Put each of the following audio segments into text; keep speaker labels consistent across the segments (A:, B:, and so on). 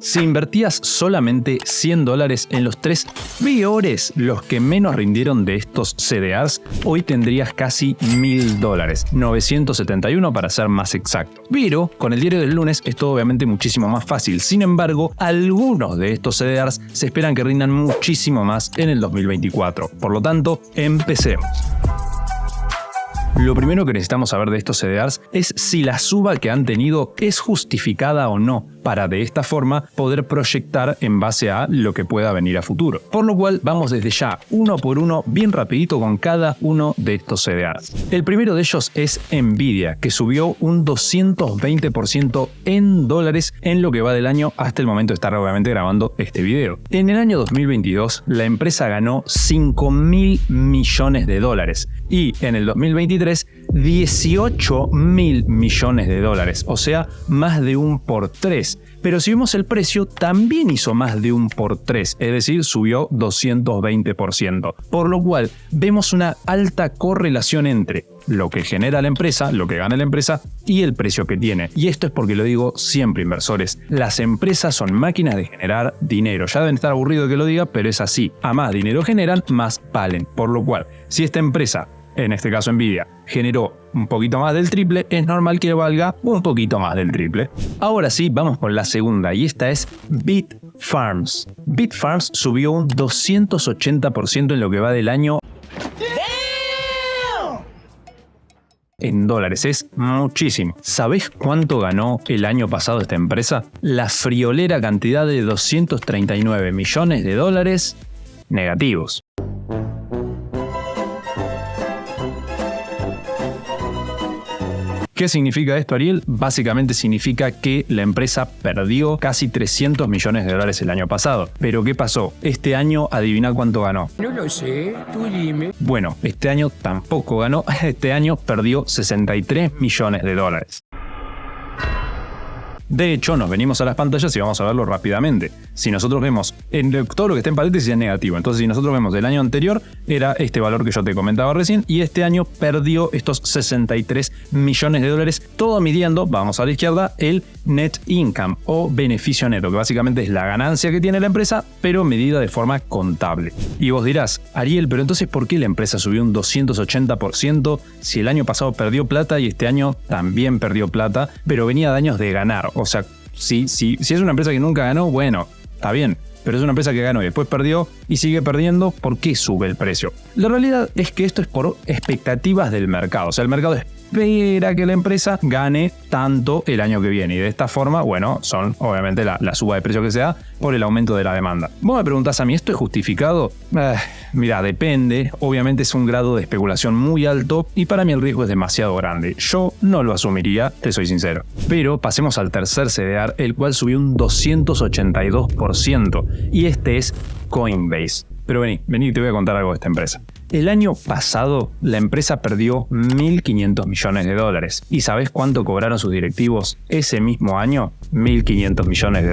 A: Si invertías solamente $100 en los 3 peores, los que menos rindieron de estos CDRs, hoy tendrías casi $1.000, 971 para ser más exacto. Pero con el diario del lunes es todo obviamente muchísimo más fácil. Sin embargo, algunos de estos CDRs se esperan que rindan muchísimo más en el 2024. Por lo tanto, empecemos. Lo primero que necesitamos saber de estos CDRs es si la suba que han tenido es justificada o no, para de esta forma poder proyectar en base a lo que pueda venir a futuro. Por lo cual vamos desde ya uno por uno bien rapidito con cada uno de estos CDRs. El primero de ellos es Nvidia, que subió un 220% en dólares en lo que va del año hasta el momento de estar obviamente grabando este video. En el año 2022 la empresa ganó $5.000 millones y en el 2023 $18.000 millones, o sea, más de 1 por 3. Pero si vemos el precio, también hizo más de 1 por 3, es decir, subió 220%. Por lo cual, vemos una alta correlación entre lo que genera la empresa, lo que gana la empresa y el precio que tiene. Y esto es porque lo digo siempre, inversores. Las empresas son máquinas de generar dinero. Ya deben estar aburridos de que lo diga, pero es así. A más dinero generan, más valen. Por lo cual, si esta empresa, en este caso Nvidia, generó un poquito más del triple, es normal que valga un poquito más del triple. Ahora sí, vamos con la segunda, y esta es Bitfarms. Bitfarms subió un 280% en lo que va del año. En dólares, es muchísimo. ¿Sabés cuánto ganó el año pasado esta empresa? La friolera cantidad de $239 millones negativos. ¿Qué significa esto, Ariel? Básicamente significa que la empresa perdió casi $300 millones el año pasado. ¿Pero qué pasó? Este año, adivina cuánto ganó.
B: No lo sé, tú dime.
A: Bueno, este año tampoco ganó. Este año perdió $63 millones. De hecho, nos venimos a las pantallas y vamos a verlo rápidamente. Si nosotros vemos, todo lo que está en paréntesis es negativo. Entonces, si nosotros vemos el año anterior, era este valor que yo te comentaba recién, y este año perdió estos $63 millones, todo midiendo, vamos a la izquierda, el net income o beneficio neto, que básicamente es la ganancia que tiene la empresa, pero medida de forma contable. Y vos dirás, Ariel, pero entonces, ¿por qué la empresa subió un 280% si el año pasado perdió plata y este año también perdió plata, pero venía de años de ganar? O sea, si es una empresa que nunca ganó, bueno, está bien. Pero es una empresa que ganó y después perdió y sigue perdiendo, ¿por qué sube el precio? La realidad es que esto es por expectativas del mercado. O sea, el mercado espera que la empresa gane tanto el año que viene. Y de esta forma, bueno, son obviamente la suba de precio que se da por el aumento de la demanda. Vos me preguntás a mí, ¿esto es justificado? Mira, depende. Obviamente es un grado de especulación muy alto y para mí el riesgo es demasiado grande. Yo no lo asumiría, te soy sincero. Pero pasemos al tercer CDR, el cual subió un 282%. Y este es Coinbase. Pero vení, te voy a contar algo de esta empresa. El año pasado, la empresa perdió $1.500 millones. ¿Y sabés cuánto cobraron sus directivos ese mismo año? $1.500 millones.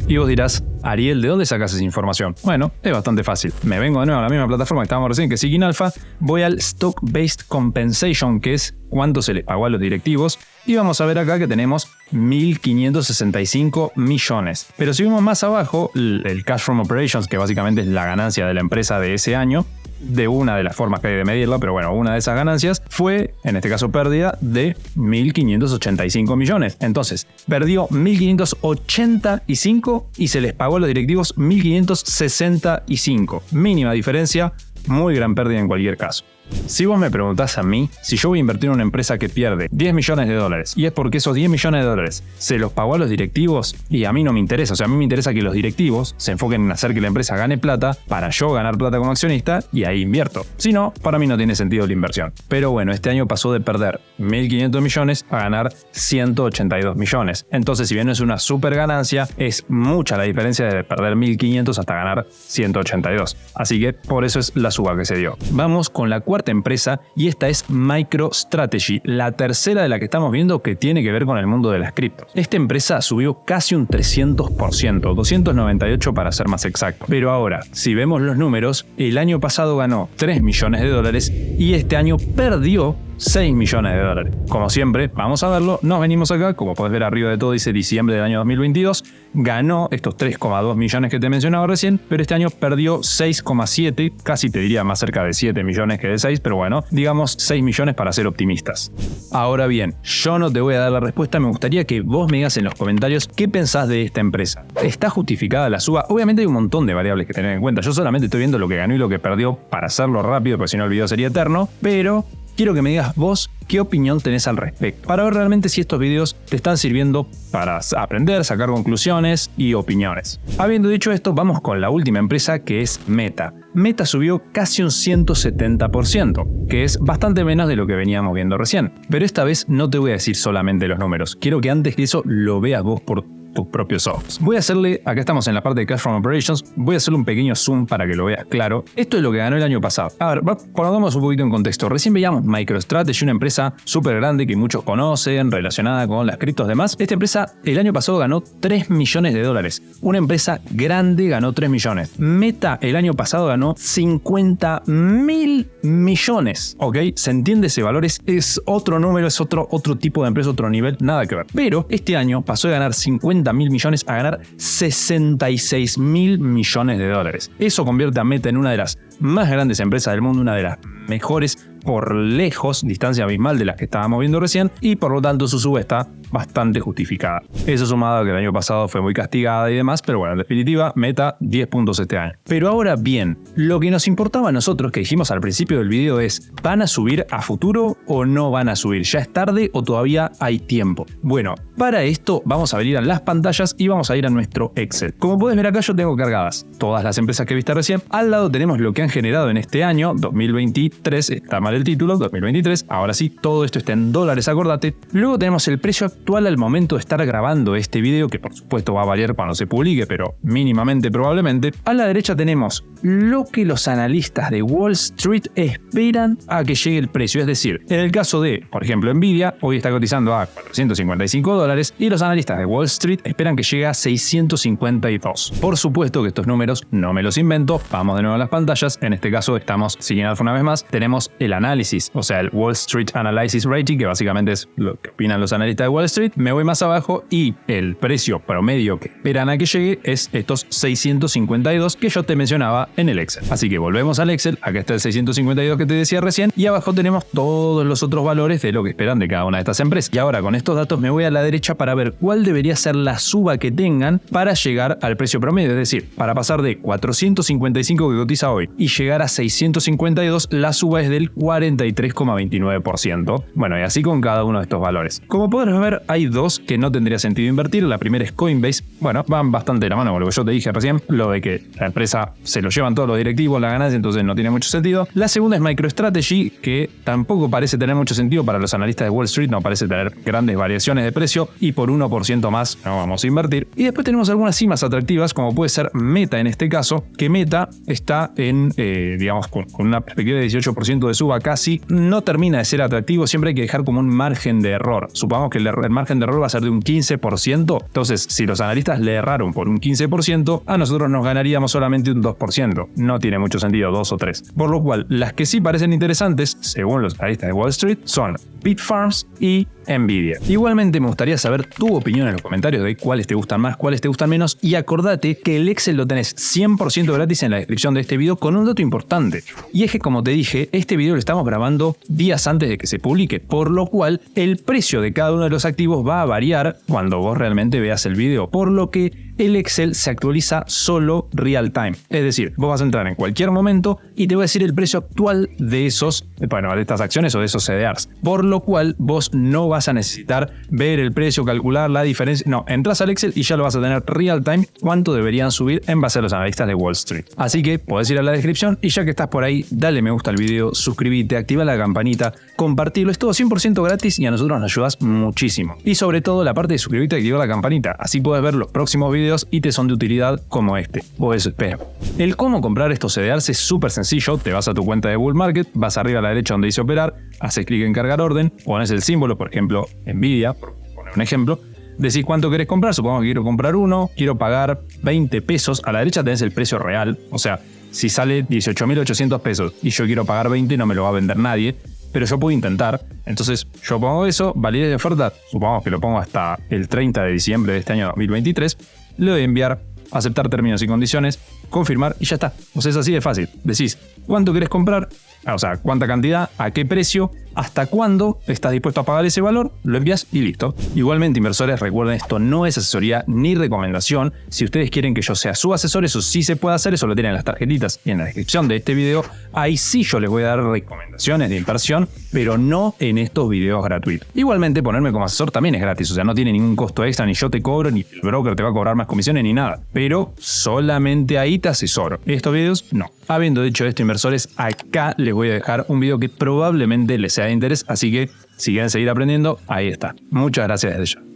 A: Y vos dirás, Ariel, ¿de dónde sacas esa información? Bueno, es bastante fácil. Me vengo de nuevo a la misma plataforma que estábamos recién, que es Seeking Alpha, voy al Stock Based Compensation, que es cuánto se les pagó a los directivos, y vamos a ver acá que tenemos 1.565 millones. Pero si vemos más abajo, el Cash from Operations, que básicamente es la ganancia de la empresa de ese año, de una de las formas que hay de medirla, pero bueno, una de esas ganancias fue, en este caso pérdida, de 1.585 millones. Entonces, perdió 1.585 y se les pagó a los directivos 1.565. Mínima diferencia, muy gran pérdida en cualquier caso. Si vos me preguntás a mí, si yo voy a invertir en una empresa que pierde $10 millones y es porque esos $10 millones se los pagó a los directivos, y a mí no me interesa, o sea, a mí me interesa que los directivos se enfoquen en hacer que la empresa gane plata para yo ganar plata como accionista y ahí invierto. Si no, para mí no tiene sentido la inversión. Pero bueno, este año pasó de perder 1.500 millones a ganar 182 millones. Entonces, si bien no es una super ganancia, es mucha la diferencia de perder 1.500 hasta ganar 182. Así que por eso es la suba que se dio. Vamos con la cuarta empresa, y esta es MicroStrategy, la tercera de la que estamos viendo que tiene que ver con el mundo de las criptos. Esta empresa subió casi un 300%, 298 para ser más exacto. Pero ahora, si vemos los números, el año pasado ganó $3 millones y este año perdió 6 millones de dólares. Como siempre, vamos a verlo. Nos venimos acá, como podés ver arriba de todo dice diciembre del año 2022. Ganó estos 3,2 millones que te mencionaba recién, pero este año perdió 6,7, casi te diría más cerca de 7 millones que de 6, pero bueno, digamos 6 millones para ser optimistas. Ahora bien, yo no te voy a dar la respuesta, me gustaría que vos me digas en los comentarios qué pensás de esta empresa. ¿Está justificada la suba? Obviamente hay un montón de variables que tener en cuenta, yo solamente estoy viendo lo que ganó y lo que perdió para hacerlo rápido, porque si no el video sería eterno, pero quiero que me digas vos qué opinión tenés al respecto, para ver realmente si estos videos te están sirviendo para aprender, sacar conclusiones y opiniones. Habiendo dicho esto, vamos con la última empresa, que es Meta. Meta subió casi un 170%, que es bastante menos de lo que veníamos viendo recién. Pero esta vez no te voy a decir solamente los números, quiero que antes de eso lo veas vos por tus propios ojos. Voy a hacerle, acá estamos en la parte de Cash from Operations, voy a hacerle un pequeño zoom para que lo veas claro. Esto es lo que ganó el año pasado. A ver, pongamos un poquito en contexto. Recién veíamos MicroStrategy, una empresa súper grande que muchos conocen, relacionada con las criptos y demás. Esta empresa el año pasado ganó 3 millones de dólares. Una empresa grande ganó 3 millones. Meta el año pasado ganó 50.000 millones. ¿Ok? ¿Se entiende ese valor? Es otro número, es otro tipo de empresa, otro nivel, nada que ver. Pero este año pasó de ganar 50.000 millones a ganar 66.000 millones de dólares. Eso convierte a Meta en una de las más grandes empresas del mundo, una de las mejores por lejos, distancia abismal de las que estábamos viendo recién, y por lo tanto su suba está bastante justificada. Eso sumado a que el año pasado fue muy castigada y demás, pero bueno, en definitiva, Meta 10 puntos este año. Pero ahora bien, lo que nos importaba a nosotros, que dijimos al principio del video, es ¿van a subir a futuro o no van a subir? ¿Ya es tarde o todavía hay tiempo? Bueno, para esto vamos a venir a las pantallas y vamos a ir a nuestro Excel. Como puedes ver acá, yo tengo cargadas todas las empresas que viste recién. Al lado tenemos lo que han generado en este año 2023, está mal el título, 2023, ahora sí, todo esto está en dólares, acordate. Luego tenemos el precio actual al momento de estar grabando este video, que por supuesto va a variar cuando se publique, pero mínimamente probablemente. A la derecha tenemos lo que los analistas de Wall Street esperan a que llegue el precio, es decir, en el caso de, por ejemplo, Nvidia, hoy está cotizando a 455 dólares y los analistas de Wall Street esperan que llegue a 652. Por supuesto que estos números no me los invento, vamos de nuevo a las pantallas, en este caso estamos siguiendo una vez más, tenemos el análisis, o sea, el Wall Street Analysis Rating, que básicamente es lo que opinan los analistas de Wall Street. Me voy más abajo y el precio promedio que esperan a que llegue es estos 652 que yo te mencionaba en el Excel. Así que volvemos al Excel, acá está el 652 que te decía recién y abajo tenemos todos los otros valores de lo que esperan de cada una de estas empresas. Y ahora con estos datos me voy a la derecha para ver cuál debería ser la suba que tengan para llegar al precio promedio, es decir, para pasar de 455 que cotiza hoy y llegar a 652, la suba es del 43,29%. Bueno, y así con cada uno de estos valores. Como podrás ver, hay dos que no tendría sentido invertir. La primera es Coinbase. Bueno, van bastante de la mano con lo que yo te dije recién, lo de que la empresa se lo llevan todos los directivos, la ganancia, entonces no tiene mucho sentido. La segunda es MicroStrategy, que tampoco parece tener mucho sentido para los analistas de Wall Street, no parece tener grandes variaciones de precio y por 1% más no vamos a invertir. Y después tenemos algunas sí más atractivas, como puede ser Meta en este caso, que Meta está en, digamos, con una perspectiva de 18% de suba casi, no termina de ser atractivo, siempre hay que dejar como un margen de error. Supongamos que el margen de error va a ser de un 15%, entonces si los analistas le erraron por un 15%, a nosotros nos ganaríamos solamente un 2%. No tiene mucho sentido 2 o 3. Por lo cual, las que sí parecen interesantes, según los analistas de Wall Street, son Bitfarms y Nvidia. Igualmente me gustaría saber tu opinión en los comentarios de cuáles te gustan más, cuáles te gustan menos, y acordate que el Excel lo tenés 100% gratis en la descripción de este video con un dato importante. Y es que, como te dije, este video lo estamos grabando días antes de que se publique, por lo cual el precio de cada uno de los activos va a variar cuando vos realmente veas el video, por lo que el Excel se actualiza solo real time. Es decir, vos vas a entrar en cualquier momento y te va a decir el precio actual de esos, bueno, de estas acciones o de esos CDRs. Por lo cual vos no vas a necesitar ver el precio, calcular la diferencia. No, entras al Excel y ya lo vas a tener real time cuánto deberían subir en base a los analistas de Wall Street. Así que podés ir a la descripción y ya que estás por ahí, dale me gusta al video, suscríbete, activa la campanita, compartirlo. Es todo 100% gratis y a nosotros nos ayudas muchísimo. Y sobre todo la parte de suscribirte y activar la campanita. Así puedes ver los próximos videos y te son de utilidad como este, o eso espero. El cómo comprar estos CDRs es súper sencillo. Te vas a tu cuenta de Bull Market, vas arriba a la derecha donde dice operar, haces clic en cargar orden, pones el símbolo, por ejemplo Nvidia, por poner un ejemplo, decís cuánto querés comprar, supongo que quiero comprar uno, quiero pagar 20 pesos, a la derecha tenés el precio real, o sea, si sale 18.800 pesos y yo quiero pagar 20 no me lo va a vender nadie. pero yo puedo intentar. Entonces yo pongo eso, validez de oferta, supongamos que lo pongo hasta el 30 de diciembre de este año 2023, le doy a enviar, aceptar términos y condiciones, confirmar y ya está. O sea, es así de fácil. Decís, ¿cuánto querés comprar? O sea, ¿cuánta cantidad? ¿A qué precio? ¿Hasta cuándo estás dispuesto a pagar ese valor? Lo envías y listo. Igualmente, inversores, recuerden, esto no es asesoría ni recomendación. Si ustedes quieren que yo sea su asesor, eso sí se puede hacer. Eso lo tienen en las tarjetitas y en la descripción de este video. Ahí sí yo les voy a dar recomendaciones de inversión, pero no en estos videos gratuitos. Igualmente, ponerme como asesor también es gratis. O sea, no tiene ningún costo extra, ni yo te cobro, ni el broker te va a cobrar más comisiones, ni nada. Pero solamente ahí te asesoro. Estos videos, no. Habiendo dicho esto, inversores, acá les voy a dejar un video que probablemente les sea de interés, así que si quieren seguir aprendiendo, ahí está. Muchas gracias desde ya.